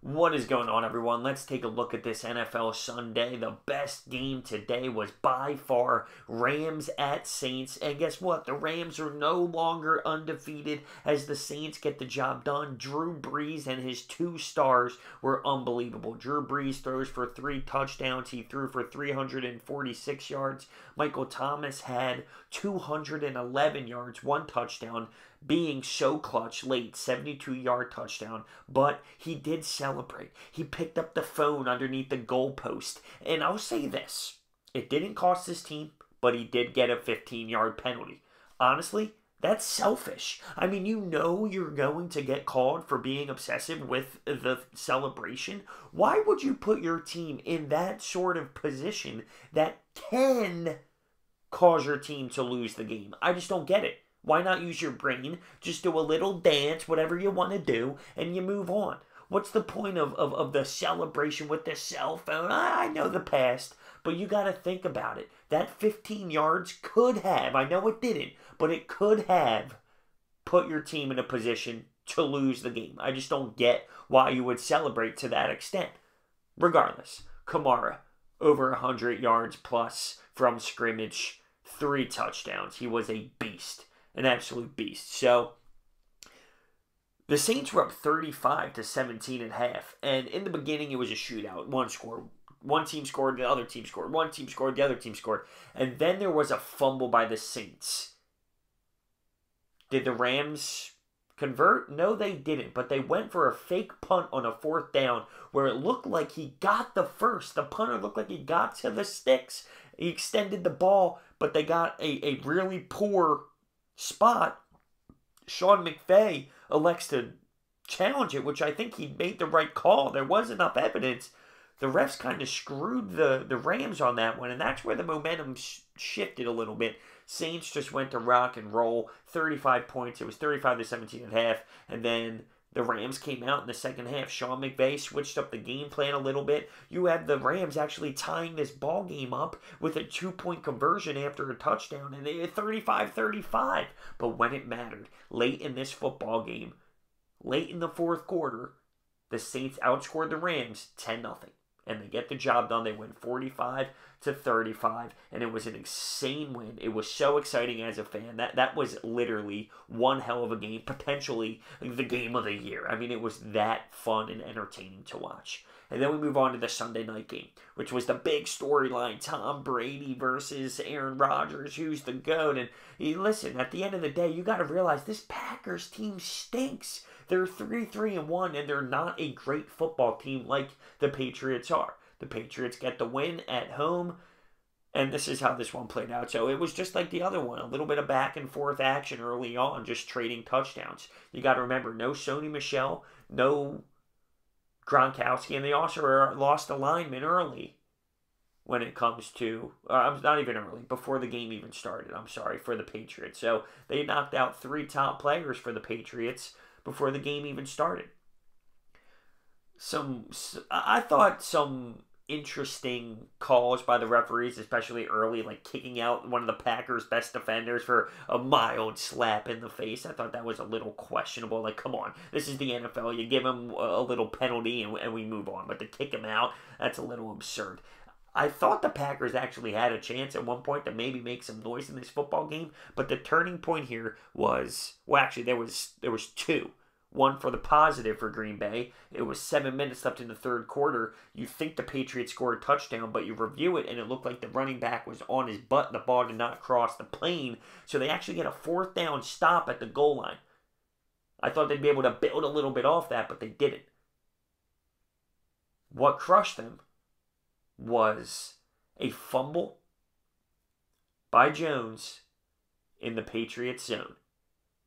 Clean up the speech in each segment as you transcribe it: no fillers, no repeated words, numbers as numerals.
What is going on, everyone? Let's take a look at this NFL Sunday. The best game today was by far Rams at Saints. And guess what? The Rams are no longer undefeated as the Saints get the job done. Drew Brees and his two stars were unbelievable. Drew Brees throws for 3 touchdowns. He threw for 346 yards. Michael Thomas had 211 yards, 1 touchdown, being so clutch late, 72-yard touchdown, but he did celebrate. He picked up the phone underneath the goalpost, and I'll say this, it didn't cost his team, but he did get a 15-yard penalty. Honestly, that's selfish. I mean, you know you're going to get called for being obsessive with the celebration. Why would you put your team in that sort of position that can cause your team to lose the game? I just don't get it. Why not use your brain? Just do a little dance, whatever you want to do, and you move on. What's the point of the celebration with the cell phone? I know the past, but you got to think about it. That 15 yards could have, I know it didn't, but it could have put your team in a position to lose the game. I just don't get why you would celebrate to that extent. Regardless, Kamara, over 100 yards plus from scrimmage, 3 touchdowns. He was a beast. An absolute beast. So, the Saints were up 35-17 at half. And in the beginning, it was a shootout. One team scored, the other team scored. One team scored, the other team scored. And then there was a fumble by the Saints. Did the Rams convert? No, they didn't. But they went for a fake punt on a 4th down where it looked like he got the first. The punter looked like he got to the sticks. He extended the ball, but they got a really poor spot. Sean McVay elects to challenge it, which I think he made the right call. There was enough evidence. The refs kind of screwed the Rams on that one, and that's where the momentum shifted a little bit. Saints just went to rock and roll. 35 points. It was 35-17 at half, and then the Rams came out in the second half. Sean McVay switched up the game plan a little bit. You had the Rams actually tying this ball game up with a 2-point conversion after a touchdown, and they had 35-35. But when it mattered, late in this football game, late in the 4th quarter, the Saints outscored the Rams 10-0. And they get the job done. They win 45-35, and it was an insane win. It was so exciting as a fan. That was literally one hell of a game, potentially the game of the year. I mean, it was that fun and entertaining to watch. And then we move on to the Sunday night game, which was the big storyline. Tom Brady versus Aaron Rodgers. Who's the GOAT? And listen, at the end of the day, you got to realize this Packers team stinks. They're 3-1, and they're not a great football team like the Patriots are. The Patriots get the win at home, and this is how this one played out. So it was just like the other one, a little bit of back and forth action early on, just trading touchdowns. You got to remember, no Sony Michel, no Gronkowski, and they also lost a lineman early when it comes to, not even early, before the game even started, for the Patriots. So they knocked out 3 top players for the Patriots before the game even started. I thought some interesting calls by the referees, especially early, like kicking out one of the Packers' best defenders for a mild slap in the face. I thought that was a little questionable. Like, come on, this is the NFL. You give him a little penalty and we move on. But to kick him out, that's a little absurd. I thought the Packers actually had a chance at one point to maybe make some noise in this football game, but the turning point here was, well, actually there was 2. One for the positive for Green Bay. It was 7 minutes left in the 3rd quarter. You think the Patriots scored a touchdown, but you review it, and it looked like the running back was on his butt, and the ball did not cross the plane. So they actually get a 4th down stop at the goal line. I thought they'd be able to build a little bit off that, but they didn't. What crushed them was a fumble by Jones in the Patriots zone.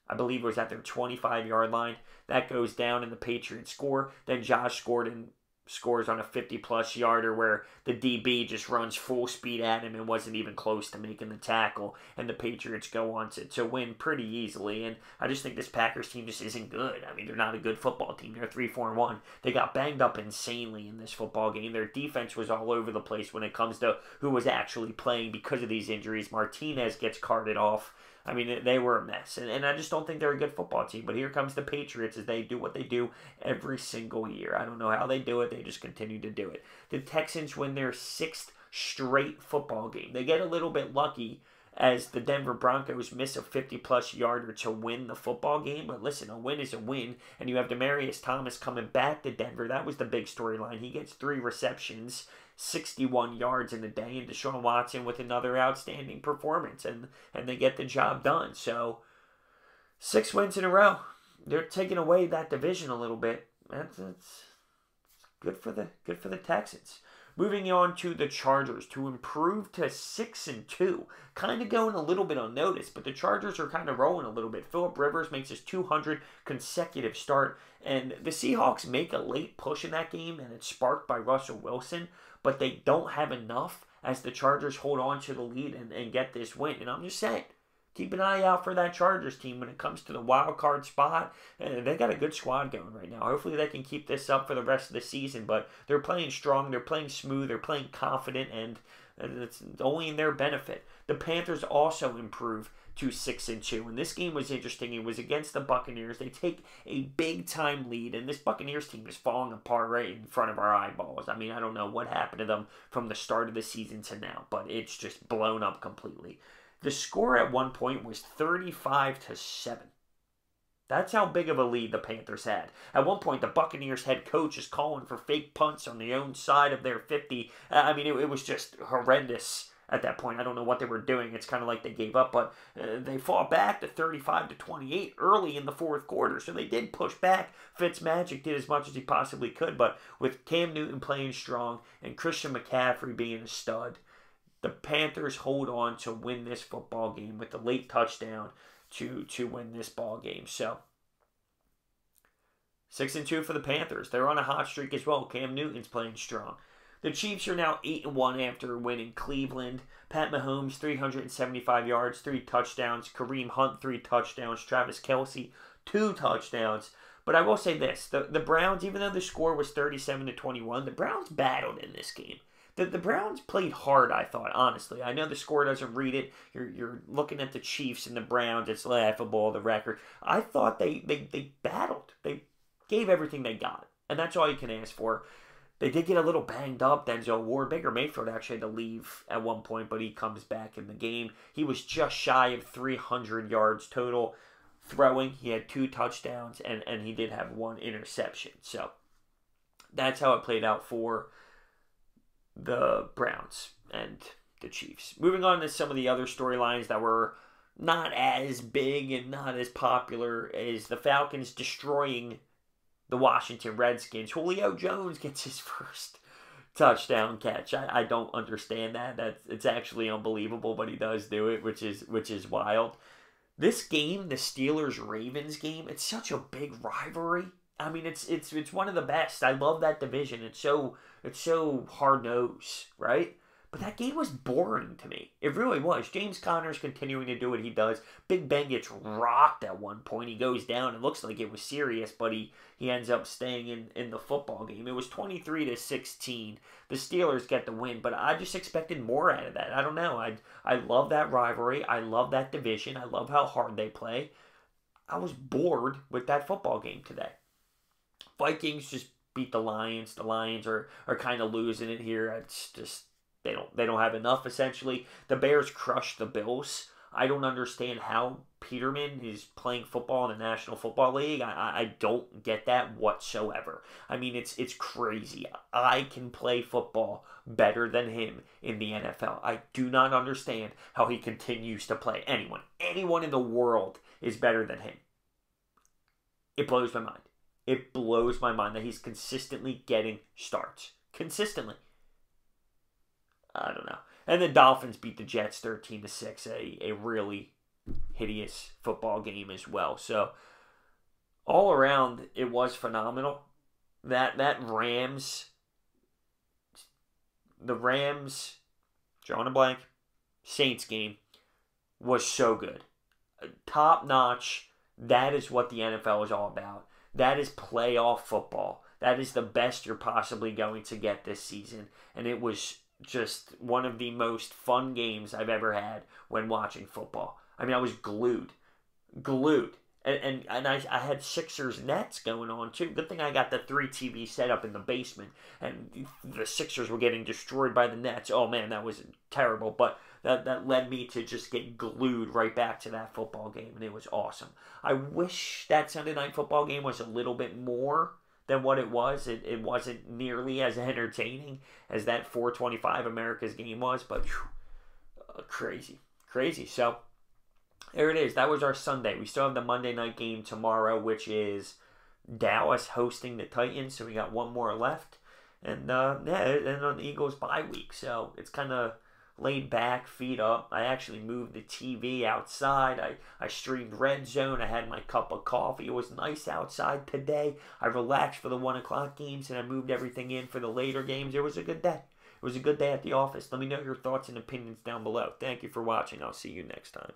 I believe it was at their 25-yard line. That goes down and the Patriots score. Then Josh Gordon scores on a 50-plus yarder where the DB just runs full speed at him and wasn't even close to making the tackle. And the Patriots go on to win pretty easily. And I just think this Packers team just isn't good. I mean, they're not a good football team. They're 3-1. They got banged up insanely in this football game. Their defense was all over the place when it comes to who was actually playing because of these injuries. Martinez gets carted off. I mean, they were a mess. And I just don't think they're a good football team. But here comes the Patriots as they do what they do every single year. I don't know how they do it. They just continue to do it. The Texans win their 6th straight football game. They get a little bit lucky as the Denver Broncos miss a 50-plus yarder to win the football game. But listen, a win is a win. And you have Demaryius Thomas coming back to Denver. That was the big storyline. He gets 3 receptions, 61 yards in a day, and Deshaun Watson with another outstanding performance. And they get the job done. So 6 wins in a row. They're taking away that division a little bit. That's good for the Texans. Moving on to the Chargers to improve to 6-2. Kind of going a little bit unnoticed, but the Chargers are kind of rolling a little bit. Phillip Rivers makes his 200 consecutive start, and the Seahawks make a late push in that game, and it's sparked by Russell Wilson, but they don't have enough as the Chargers hold on to the lead and get this win. And I'm just saying, keep an eye out for that Chargers team when it comes to the wild card spot. They got a good squad going right now. Hopefully they can keep this up for the rest of the season. But they're playing strong, they're playing smooth, they're playing confident, and it's only in their benefit. The Panthers also improve to 6-2. And this game was interesting. It was against the Buccaneers. They take a big-time lead, and this Buccaneers team is falling apart right in front of our eyeballs. I mean, I don't know what happened to them from the start of the season to now, but it's just blown up completely. The score at one point was 35-7. That's how big of a lead the Panthers had. At one point, the Buccaneers head coach is calling for fake punts on the own side of their 50. I mean, it was just horrendous at that point. I don't know what they were doing. It's kind of like they gave up, but they fought back to 35-28 early in the fourth quarter. So they did push back. Fitzmagic did as much as he possibly could, but with Cam Newton playing strong and Christian McCaffrey being a stud, the Panthers hold on to win this football game with the late touchdown to win this ball game. So 6-2 for the Panthers. They're on a hot streak as well. Cam Newton's playing strong. The Chiefs are now 8-1 after winning Cleveland. Pat Mahomes, 375 yards, 3 touchdowns. Kareem Hunt, 3 touchdowns. Travis Kelce, 2 touchdowns. But I will say this. The Browns, even though the score was 37-21, the Browns battled in this game. The Browns played hard, I thought, honestly. I know the score doesn't read it. You're looking at the Chiefs and the Browns. It's laughable, the record. I thought they battled. They gave everything they got. And that's all you can ask for. They did get a little banged up. Denzel Ward, Baker Mayfield actually had to leave at one point, but he comes back in the game. He was just shy of 300 yards total throwing. He had 2 touchdowns, and he did have 1 interception. So that's how it played out for the Browns and the Chiefs. Moving on to some of the other storylines that were not as big and not as popular is the Falcons destroying the Washington Redskins. Julio Jones gets his first touchdown catch. I don't understand that. It's actually unbelievable, but he does do it, which is wild. This game, the Steelers-Ravens game, it's such a big rivalry. I mean, it's one of the best. I love that division. It's so hard-nosed, right? But that game was boring to me. It really was. James Conner's continuing to do what he does. Big Ben gets rocked at one point. He goes down. It looks like it was serious, but he ends up staying in the football game. It was 23-16. The Steelers get the win, but I just expected more out of that. I don't know. I love that rivalry. I love that division. I love how hard they play. I was bored with that football game today. Vikings just beat the Lions. The Lions are kind of losing it here. It's just they don't have enough, essentially. The Bears crushed the Bills. I don't understand how Peterman is playing football in the National Football League. I don't get that whatsoever. I mean, it's crazy. I can play football better than him in the NFL. I do not understand how he continues to play. Anyone in the world is better than him. It blows my mind. It blows my mind that he's consistently getting starts. Consistently. I don't know. And the Dolphins beat the Jets 13-6. A really hideous football game as well. So, all around, it was phenomenal. That Rams, drawing a blank, Saints game was so good. Top notch. That is what the NFL is all about. That is playoff football. That is the best you're possibly going to get this season. And it was just one of the most fun games I've ever had when watching football. I mean, I was glued. Glued. And I had Sixers Nets going on too. Good thing I got the 3 TV set up in the basement, and the Sixers were getting destroyed by the Nets. Oh man, that was terrible. But that led me to just get glued right back to that football game, and it was awesome. I wish that Sunday night football game was a little bit more than what it was. It wasn't nearly as entertaining as that 4:25 America's game was, but crazy, crazy. So there it is. That was our Sunday. We still have the Monday night game tomorrow, which is Dallas hosting the Titans. So we got one more left. And and on the Eagles bye week. So it's kind of laid back, feet up. I actually moved the TV outside. I streamed Red Zone. I had my cup of coffee. It was nice outside today. I relaxed for the 1 o'clock games, and I moved everything in for the later games. It was a good day. It was a good day at the office. Let me know your thoughts and opinions down below. Thank you for watching. I'll see you next time.